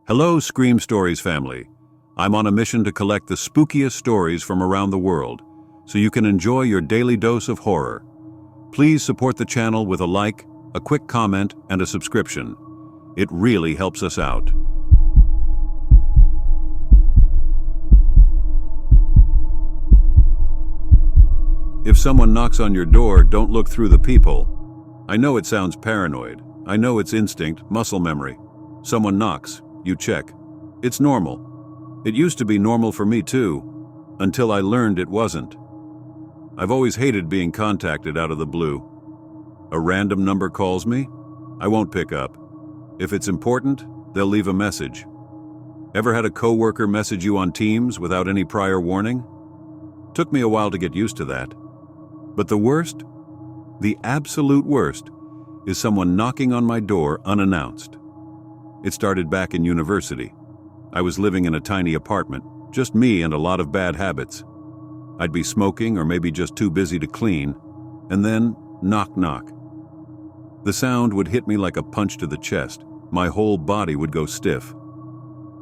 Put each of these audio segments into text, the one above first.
Hello, Scream Stories family. I'm on a mission to collect the spookiest stories from around the world, so you can enjoy your daily dose of horror. Please support the channel with a like, a quick comment, and a subscription. It really helps us out. If someone knocks on your door, don't look through the peephole. I know it sounds paranoid. I know it's instinct, muscle memory. Someone knocks, you check. It's normal. It used to be normal for me too, until I learned it wasn't. I've always hated being contacted out of the blue. A random number calls me, I won't pick up. If it's important, they'll leave a message. Ever had a coworker message you on Teams without any prior warning? Took me a while to get used to that. But the worst, the absolute worst, is someone knocking on my door unannounced. It started back in university. I was living in a tiny apartment, just me and a lot of bad habits. I'd be smoking or maybe just too busy to clean, and then knock, knock. The sound would hit me like a punch to the chest. My whole body would go stiff.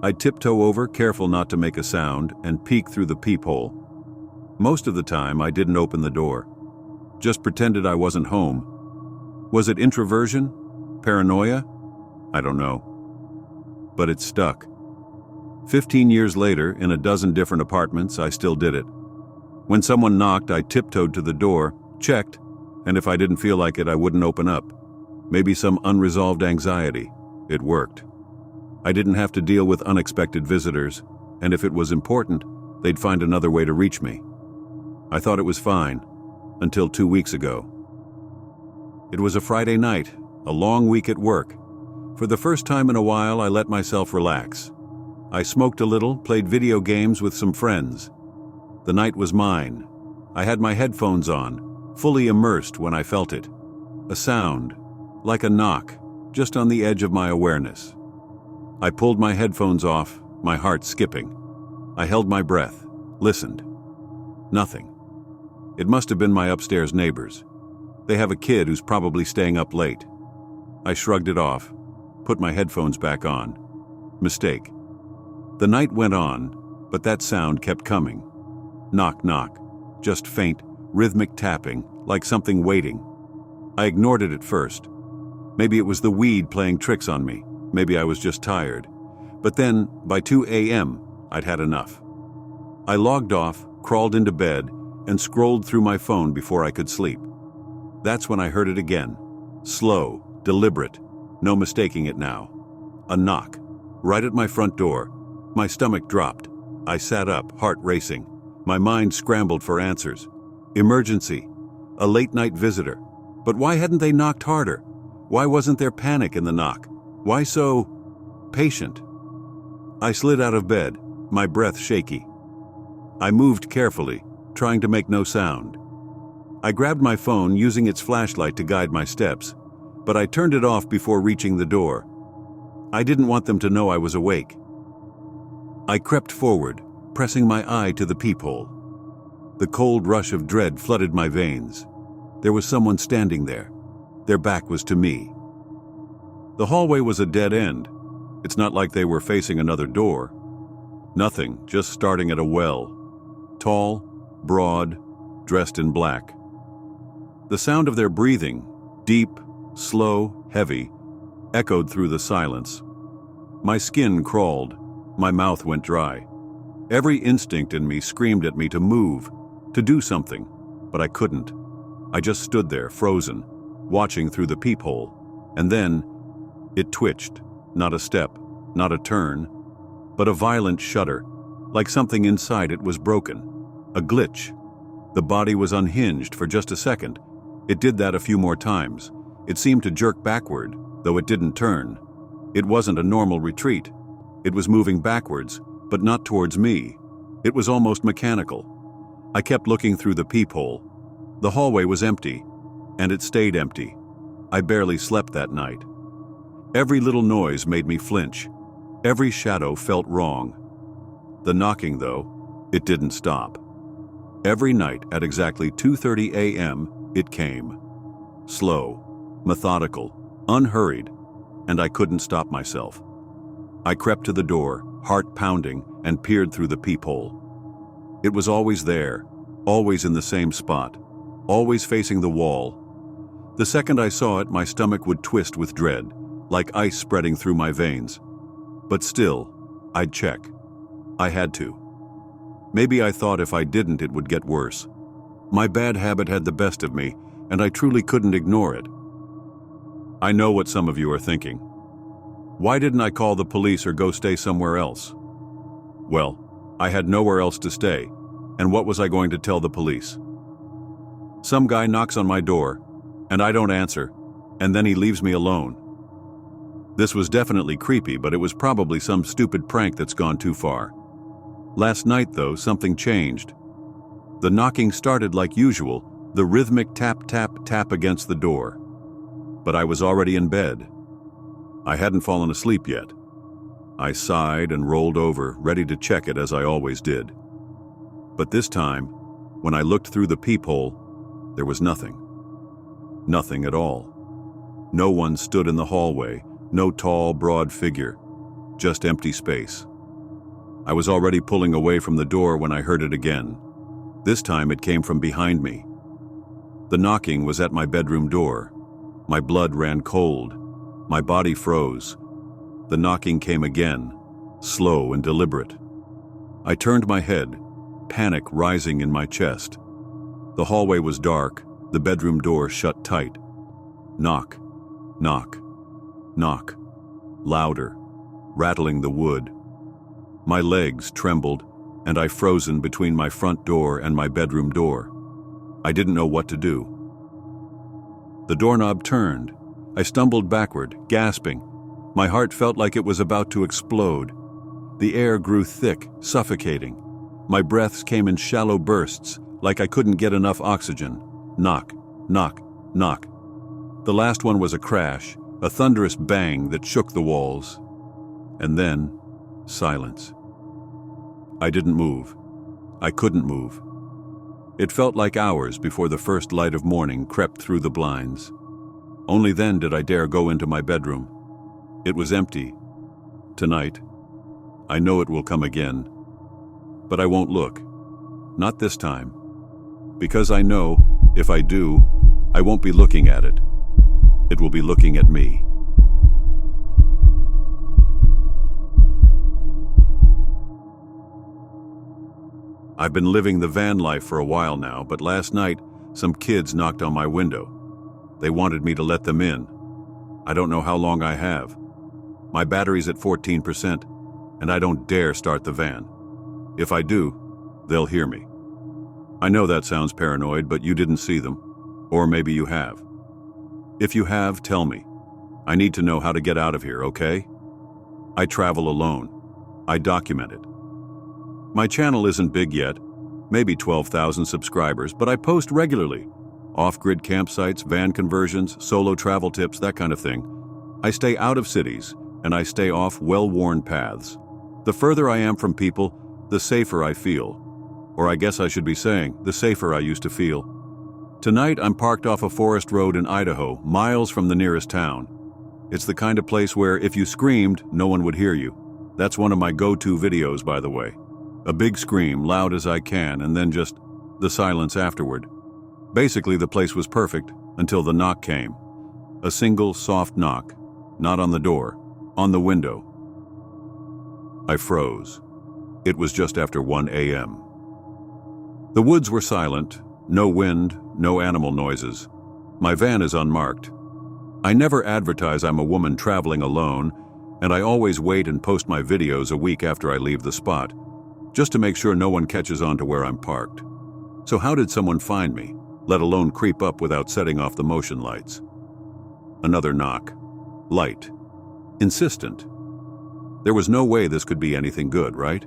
I'd tiptoe over, careful not to make a sound, and peek through the peephole. Most of the time, I didn't open the door. Just pretended I wasn't home. Was it introversion? Paranoia? I don't know. But it stuck. 15 years later, in a dozen different apartments, I still did it. When someone knocked, I tiptoed to the door, checked, and if I didn't feel like it, I wouldn't open up. Maybe some unresolved anxiety. It worked. I didn't have to deal with unexpected visitors, and if it was important, they'd find another way to reach me. I thought it was fine, until 2 weeks ago. It was a Friday night, a long week at work. For the first time in a while, I let myself relax. I smoked a little, played video games with some friends. The night was mine. I had my headphones on, fully immersed when I felt it. A sound, like a knock, just on the edge of my awareness. I pulled my headphones off, my heart skipping. I held my breath, listened. Nothing. It must have been my upstairs neighbors. They have a kid who's probably staying up late. I shrugged it off, put my headphones back on. Mistake. The night went on, but that sound kept coming. Knock, knock. Just faint, rhythmic tapping, like something waiting. I ignored it at first. Maybe it was the weed playing tricks on me. Maybe I was just tired. But then, by 2 a.m., I'd had enough. I logged off, crawled into bed, and scrolled through my phone before I could sleep. That's when I heard it again. Slow, deliberate, no mistaking it now. A knock, right at my front door. My stomach dropped. I sat up, heart racing. My mind scrambled for answers. Emergency. A late-night visitor. But why hadn't they knocked harder? Why wasn't there panic in the knock? Why so patient? I slid out of bed, my breath shaky. I moved carefully, trying to make no sound. I grabbed my phone, using its flashlight to guide my steps, but I turned it off before reaching the door. I didn't want them to know I was awake. I crept forward, pressing my eye to the peephole. The cold rush of dread flooded my veins. There was someone standing there. Their back was to me. The hallway was a dead end. It's not like they were facing another door. Nothing, just starting at a well. Tall, broad, dressed in black. The sound of their breathing, deep, slow, heavy, echoed through the silence. My skin crawled, my mouth went dry. Every instinct in me screamed at me to move, to do something, but I couldn't. I just stood there, frozen, watching through the peephole, and then it twitched, not a step, not a turn, but a violent shudder, like something inside it was broken. A glitch. The body was unhinged for just a second. It did that a few more times. It seemed to jerk backward, though it didn't turn. It wasn't a normal retreat. It was moving backwards, but not towards me. It was almost mechanical. I kept looking through the peephole. The hallway was empty, and it stayed empty. I barely slept that night. Every little noise made me flinch. Every shadow felt wrong. The knocking, though, it didn't stop. Every night at exactly 2:30 a.m., it came. Slow, methodical, unhurried, and I couldn't stop myself. I crept to the door, heart pounding, and peered through the peephole. It was always there, always in the same spot, always facing the wall. The second I saw it, my stomach would twist with dread, like ice spreading through my veins. But still, I'd check. I had to. Maybe I thought if I didn't, it would get worse. My bad habit had the best of me, and I truly couldn't ignore it. I know what some of you are thinking. Why didn't I call the police or go stay somewhere else? Well, I had nowhere else to stay, and what was I going to tell the police? Some guy knocks on my door, and I don't answer, and then he leaves me alone. This was definitely creepy, but it was probably some stupid prank that's gone too far. Last night, though, something changed. The knocking started like usual, the rhythmic tap, tap, tap against the door. But I was already in bed. I hadn't fallen asleep yet. I sighed and rolled over, ready to check it as I always did. But this time, when I looked through the peephole, there was nothing. Nothing at all. No one stood in the hallway, no tall, broad figure, just empty space. I was already pulling away from the door when I heard it again. This time it came from behind me. The knocking was at my bedroom door. My blood ran cold. My body froze. The knocking came again, slow and deliberate. I turned my head, panic rising in my chest. The hallway was dark, the bedroom door shut tight. Knock, knock, knock, louder, rattling the wood. My legs trembled, and I frozen between my front door and my bedroom door. I didn't know what to do. The doorknob turned. I stumbled backward, gasping. My heart felt like it was about to explode. The air grew thick, suffocating. My breaths came in shallow bursts, like I couldn't get enough oxygen. Knock, knock, knock. The last one was a crash, a thunderous bang that shook the walls. And then, silence. I didn't move. I couldn't move. It felt like hours before the first light of morning crept through the blinds. Only then did I dare go into my bedroom. It was empty. Tonight, I know it will come again. But I won't look. Not this time. Because I know, if I do, I won't be looking at it. It will be looking at me. I've been living the van life for a while now, but last night, some kids knocked on my window. They wanted me to let them in. I don't know how long I have. My battery's at 14%, and I don't dare start the van. If I do, they'll hear me. I know that sounds paranoid, but you didn't see them. Or maybe you have. If you have, tell me. I need to know how to get out of here, okay? I travel alone. I document it. My channel isn't big yet, maybe 12,000 subscribers, but I post regularly. Off-grid campsites, van conversions, solo travel tips, that kind of thing. I stay out of cities, and I stay off well-worn paths. The further I am from people, the safer I feel. Or I guess I should be saying, the safer I used to feel. Tonight, I'm parked off a forest road in Idaho, miles from the nearest town. It's the kind of place where if you screamed, no one would hear you. That's one of my go-to videos, by the way. A big scream, loud as I can, and then just the silence afterward. Basically, the place was perfect until the knock came. A single, soft knock. Not on the door, on the window. I froze. It was just after 1 a.m. The woods were silent, no wind, no animal noises. My van is unmarked. I never advertise I'm a woman traveling alone, and I always wait and post my videos a week after I leave the spot, just to make sure no one catches on to where I'm parked. So how did someone find me, let alone creep up without setting off the motion lights? Another knock. Light. Insistent. There was no way this could be anything good, right?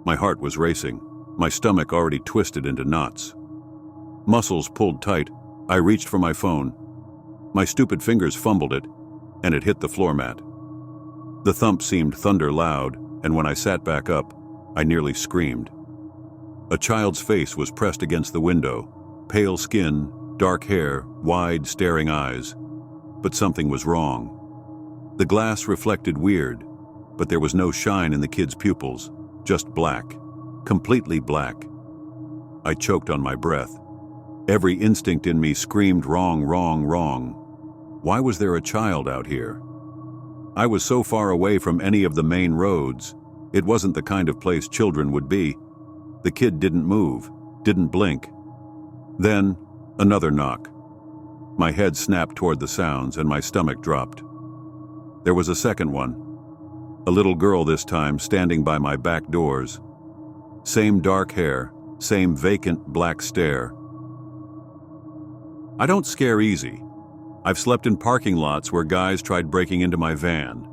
My heart was racing, my stomach already twisted into knots. Muscles pulled tight, I reached for my phone. My stupid fingers fumbled it, and it hit the floor mat. The thump seemed thunder loud, and when I sat back up, I nearly screamed. A child's face was pressed against the window, pale skin, dark hair, wide, staring eyes. But something was wrong. The glass reflected weird. but there was no shine in the kid's pupils, just black, completely black. I choked on my breath. Every instinct in me screamed wrong, wrong, wrong. Why was there a child out here? I was so far away from any of the main roads. It wasn't the kind of place children would be. The kid didn't move, didn't blink. Then, another knock. My head snapped toward the sounds and my stomach dropped. There was a second one. A little girl this time standing by my back doors. Same dark hair, same vacant black stare. I don't scare easy. I've slept in parking lots where guys tried breaking into my van.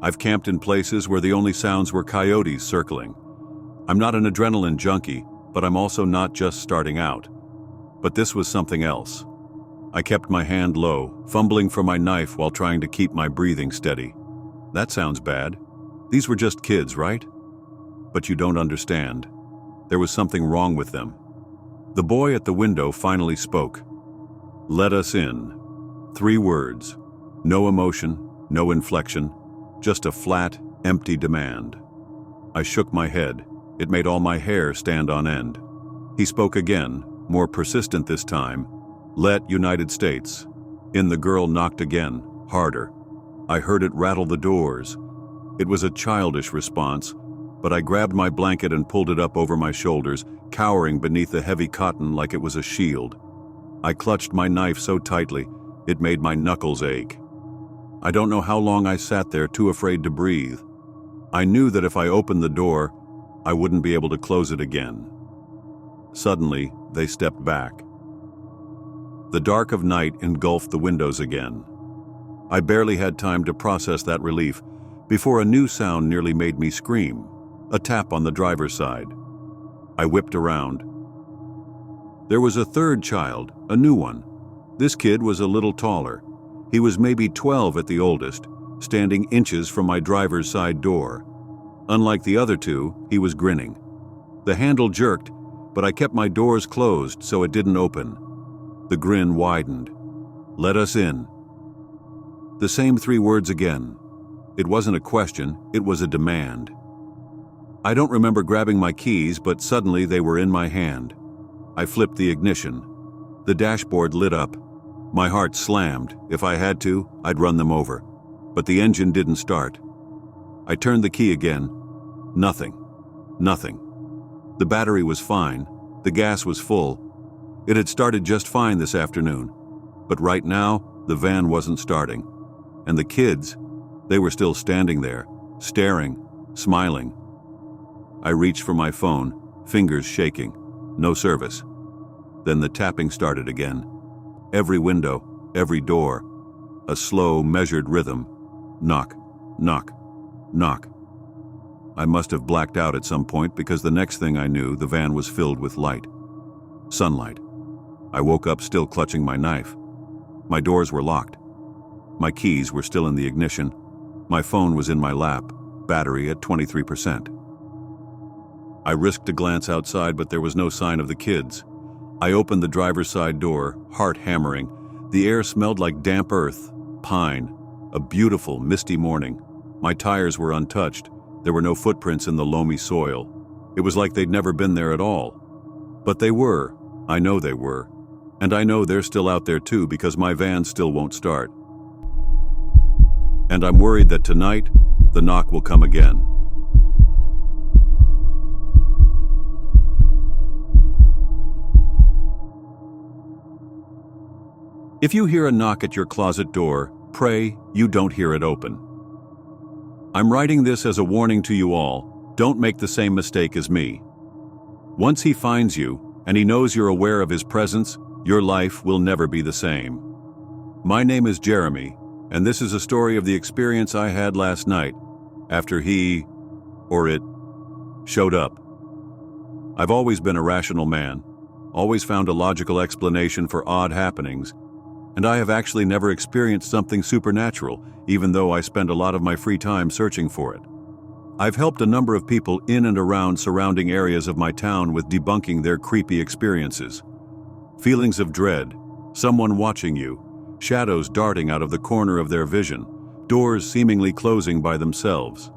I've camped in places where the only sounds were coyotes circling. I'm not an adrenaline junkie, but I'm also not just starting out. But this was something else. I kept my hand low, fumbling for my knife while trying to keep my breathing steady. That sounds bad. These were just kids, right? But you don't understand. There was something wrong with them. The boy at the window finally spoke. "Let us in." 3 words. No emotion, no inflection, just a flat, empty demand. I shook my head. It made all my hair stand on end. He spoke again, more persistent this time. "Let United States." In the girl knocked again, harder. I heard it rattle the doors. It was a childish response, but I grabbed my blanket and pulled it up over my shoulders, cowering beneath the heavy cotton like it was a shield. I clutched my knife so tightly, it made my knuckles ache. I don't know how long I sat there, too afraid to breathe. I knew that if I opened the door, I wouldn't be able to close it again. Suddenly, they stepped back. The dark of night engulfed the windows again. I barely had time to process that relief before a new sound nearly made me scream, a tap on the driver's side. I whipped around. There was a third child, a new one. This kid was a little taller. He was maybe 12 at the oldest, standing inches from my driver's side door. Unlike the other two, he was grinning. The handle jerked, but I kept my doors closed so it didn't open. The grin widened. "Let us in." The same 3 words again. It wasn't a question, it was a demand. I don't remember grabbing my keys, but suddenly they were in my hand. I flipped the ignition. The dashboard lit up. My heart slammed. If I had to, I'd run them over. But the engine didn't start. I turned the key again. Nothing. Nothing. The battery was fine. The gas was full. It had started just fine this afternoon. But right now, the van wasn't starting. And the kids, they were still standing there, staring, smiling. I reached for my phone, fingers shaking. No service. Then the tapping started again. Every window, every door. A slow, measured rhythm. Knock, knock, knock. I must have blacked out at some point because the next thing I knew, the van was filled with light. Sunlight. I woke up still clutching my knife. My doors were locked. My keys were still in the ignition. My phone was in my lap, battery at 23%. I risked a glance outside, but there was no sign of the kids. I opened the driver's side door, heart hammering. The air smelled like damp earth, pine, a beautiful, misty morning. My tires were untouched. There were no footprints in the loamy soil. It was like they'd never been there at all. But they were. I know they were. And I know they're still out there too because my van still won't start. And I'm worried that tonight, the knock will come again. If you hear a knock at your closet door, pray you don't hear it open. I'm writing this as a warning to you all. Don't make the same mistake as me. Once he finds you, and he knows you're aware of his presence, your life will never be the same. My name is Jeremy, and this is a story of the experience I had last night, after he, or it, showed up. I've always been a rational man, always found a logical explanation for odd happenings, and I have actually never experienced something supernatural, even though I spend a lot of my free time searching for it. I've helped a number of people in and around surrounding areas of my town with debunking their creepy experiences. Feelings of dread, someone watching you, shadows darting out of the corner of their vision, doors seemingly closing by themselves.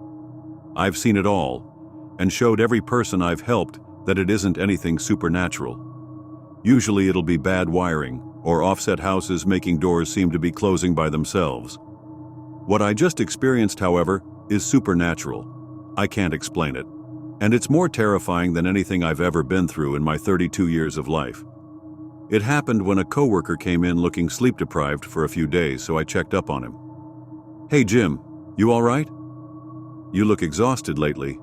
I've seen it all, and showed every person I've helped that it isn't anything supernatural. Usually it'll be bad wiring, or offset houses making doors seem to be closing by themselves. What I just experienced, however, is supernatural. I can't explain it, and it's more terrifying than anything I've ever been through in my 32 years of life. It happened when a coworker came in looking sleep-deprived for a few days, so I checked up on him. "Hey Jim, you all right? You look exhausted lately."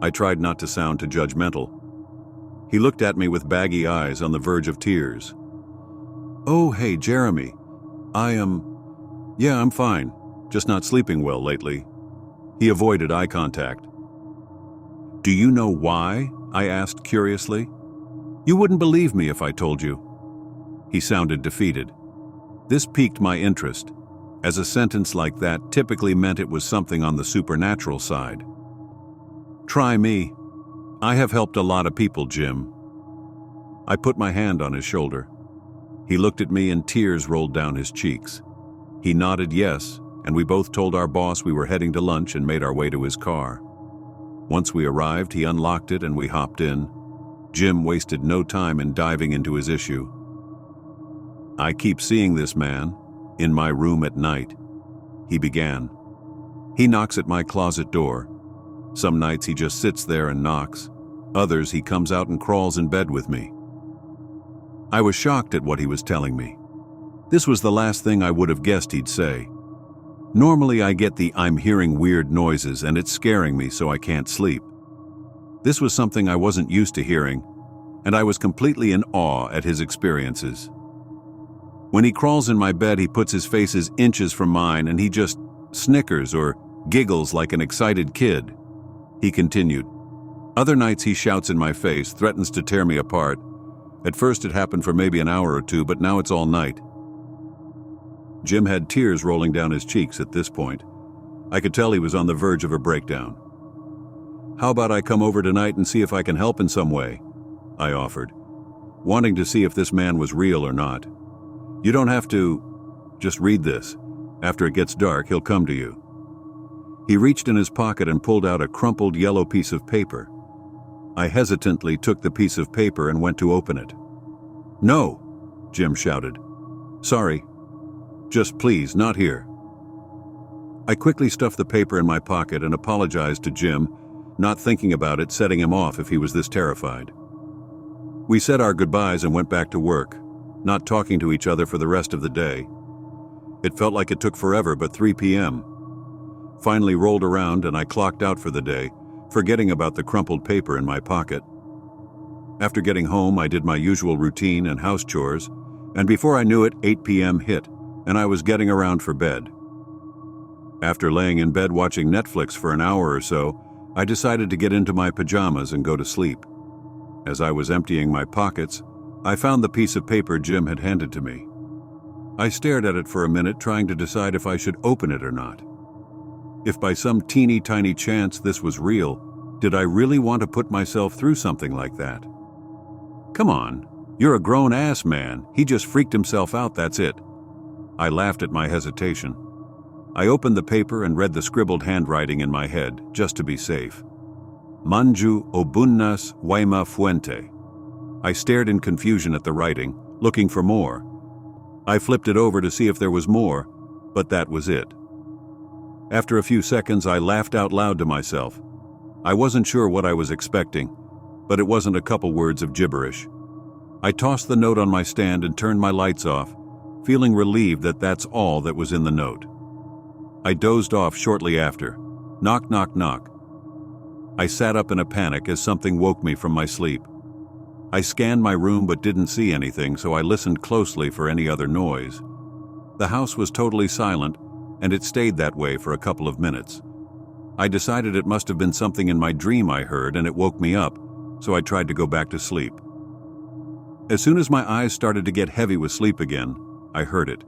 I tried not to sound too judgmental. He looked at me with baggy eyes on the verge of tears. "Oh, hey Jeremy, I'm fine, just not sleeping well lately." He avoided eye contact. "Do you know why?" I asked curiously. "You wouldn't believe me if I told you." He sounded defeated. This piqued my interest, as a sentence like that typically meant it was something on the supernatural side. "Try me. I have helped a lot of people, Jim." I put my hand on his shoulder. He looked at me and tears rolled down his cheeks. He nodded yes, and we both told our boss we were heading to lunch and made our way to his car. Once we arrived, he unlocked it and we hopped in. Jim wasted no time in diving into his issue. "I keep seeing this man in my room at night," he began. "He knocks at my closet door. Some nights he just sits there and knocks. Others he comes out and crawls in bed with me." I was shocked at what he was telling me. This was the last thing I would have guessed he'd say. Normally I get the "I'm hearing weird noises and it's scaring me so I can't sleep." This was something I wasn't used to hearing, and I was completely in awe at his experiences. When he crawls in my bed, he puts his face inches from mine and he just snickers or giggles like an excited kid. He continued. "Other nights he shouts in my face, threatens to tear me apart. At first it happened for maybe an hour or two, but now it's all night." Jim had tears rolling down his cheeks at this point. I could tell he was on the verge of a breakdown. "How about I come over tonight and see if I can help in some way?" I offered, wanting to see if this man was real or not. "You don't have to. Just read this. After it gets dark, he'll come to you." He reached in his pocket and pulled out a crumpled yellow piece of paper. I hesitantly took the piece of paper and went to open it. "No!" Jim shouted. "Sorry. Just please, not here." I quickly stuffed the paper in my pocket and apologized to Jim, not thinking about it setting him off if he was this terrified. We said our goodbyes and went back to work, not talking to each other for the rest of the day. It felt like it took forever, but 3 p.m. finally rolled around and I clocked out for the day, forgetting about the crumpled paper in my pocket. After getting home, I did my usual routine and house chores, and before I knew it, 8 p.m. hit, and I was getting around for bed. After laying in bed watching Netflix for an hour or so, I decided to get into my pajamas and go to sleep. As I was emptying my pockets, I found the piece of paper Jim had handed to me. I stared at it for a minute, trying to decide if I should open it or not. If by some teeny tiny chance this was real, did I really want to put myself through something like that? "Come on, you're a grown-ass man. He just freaked himself out, that's it." I laughed at my hesitation. I opened the paper and read the scribbled handwriting in my head, just to be safe. "Manju obunnas waima fuente." I stared in confusion at the writing, looking for more. I flipped it over to see if there was more, but that was it. After a few seconds, I laughed out loud to myself. I wasn't sure what I was expecting, but it wasn't a couple words of gibberish. I tossed the note on my stand and turned my lights off, feeling relieved that that's all that was in the note. I dozed off shortly after. Knock, knock, knock. I sat up in a panic as something woke me from my sleep. I scanned my room but didn't see anything, so I listened closely for any other noise. The house was totally silent, and it stayed that way for a couple of minutes. I decided it must have been something in my dream I heard and it woke me up, so I tried to go back to sleep. As soon as my eyes started to get heavy with sleep again, I heard it.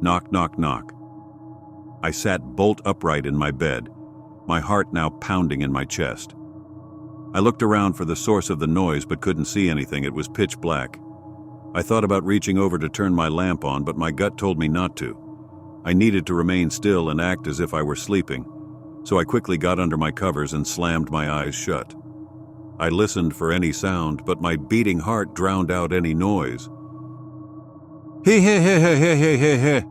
Knock, knock, knock. I sat bolt upright in my bed, my heart now pounding in my chest. I looked around for the source of the noise but couldn't see anything. It was pitch black. I thought about reaching over to turn my lamp on, but my gut told me not to. I needed to remain still and act as if I were sleeping. so I quickly got under my covers and slammed my eyes shut. I listened for any sound, but my beating heart drowned out any noise. Hey, hey, hey, hey, hey, hey, hey, hey.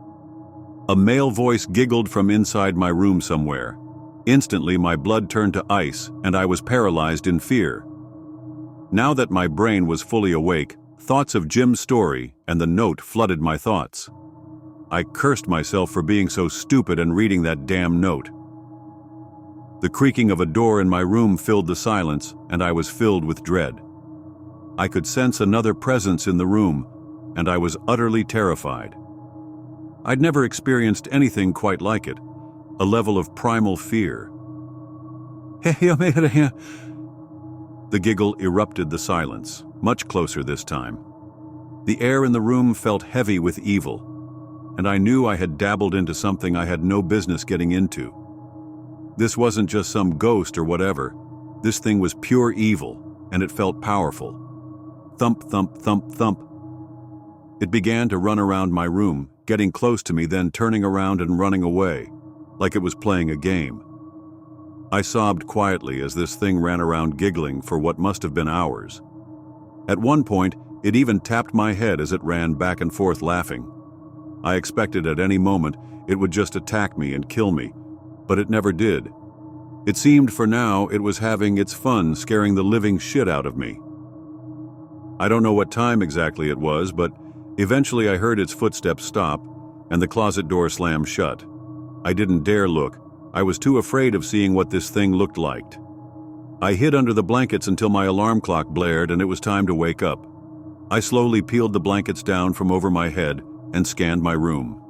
A male voice giggled from inside my room somewhere. Instantly, my blood turned to ice, and I was paralyzed in fear. Now that my brain was fully awake, thoughts of Jim's story and the note flooded my thoughts. I cursed myself for being so stupid and reading that damn note. The creaking of a door in my room filled the silence, and I was filled with dread. I could sense another presence in the room, and I was utterly terrified. I'd never experienced anything quite like it, a level of primal fear. The giggle erupted the silence, much closer this time. The air in the room felt heavy with evil, and I knew I had dabbled into something I had no business getting into. This wasn't just some ghost or whatever. This thing was pure evil, and it felt powerful. Thump, thump, thump, thump. It began to run around my room, getting close to me, then turning around and running away, like it was playing a game. I sobbed quietly as this thing ran around giggling for what must have been hours. At one point, it even tapped my head as it ran back and forth laughing. I expected at any moment it would just attack me and kill me, but it never did. It seemed for now it was having its fun scaring the living shit out of me. I don't know what time exactly it was, but eventually I heard its footsteps stop and the closet door slam shut. I didn't dare look. I was too afraid of seeing what this thing looked like. I hid under the blankets until my alarm clock blared and it was time to wake up. I slowly peeled the blankets down from over my head and scanned my room.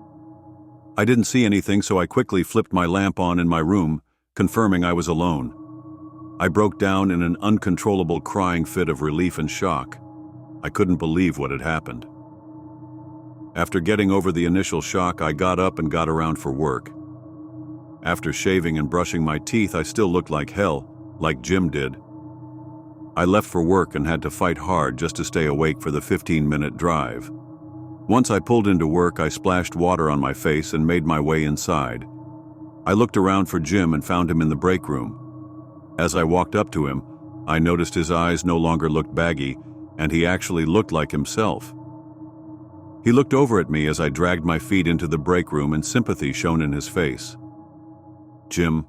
I didn't see anything, so I quickly flipped my lamp on in my room, confirming I was alone. I broke down in an uncontrollable crying fit of relief and shock. I couldn't believe what had happened. After getting over the initial shock, I got up and got around for work. After shaving and brushing my teeth, I still looked like hell, like Jim did. I left for work and had to fight hard just to stay awake for the 15-minute drive. Once I pulled into work, I splashed water on my face and made my way inside. I looked around for Jim and found him in the break room. As I walked up to him, I noticed his eyes no longer looked baggy, and he actually looked like himself. He looked over at me as I dragged my feet into the break room, and sympathy shone in his face. "Jim,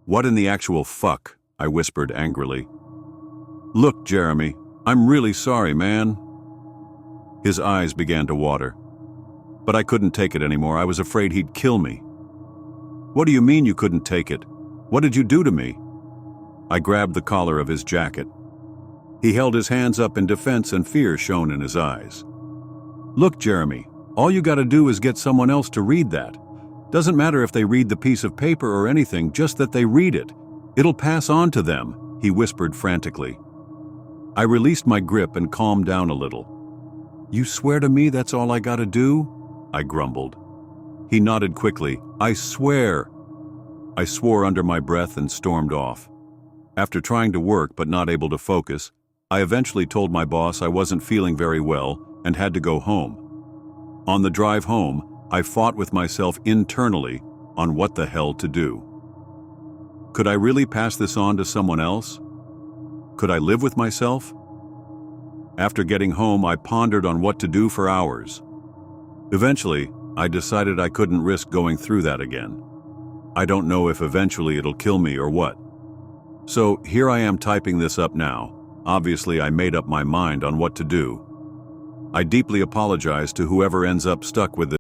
what in the actual fuck?" I whispered angrily. "Look, Jeremy, I'm really sorry, man." His eyes began to water. But I couldn't take it anymore. I was afraid he'd kill me. "What do you mean you couldn't take it? What did you do to me?" I grabbed the collar of his jacket. He held his hands up in defense and fear shone in his eyes. "Look, Jeremy, all you gotta do is get someone else to read that. Doesn't matter if they read the piece of paper or anything, just that they read it. It'll pass on to them," he whispered frantically. I released my grip and calmed down a little. "You swear to me that's all I gotta do?" I grumbled. He nodded quickly. "I swear." I swore under my breath and stormed off. After trying to work but not able to focus, I eventually told my boss I wasn't feeling very well and had to go home. On the drive home, I fought with myself internally on what the hell to do. Could I really pass this on to someone else? Could I live with myself? After getting home, I pondered on what to do for hours. Eventually, I decided I couldn't risk going through that again. I don't know if eventually it'll kill me or what. So here I am typing this up now. Obviously, I made up my mind on what to do. I deeply apologize to whoever ends up stuck with this.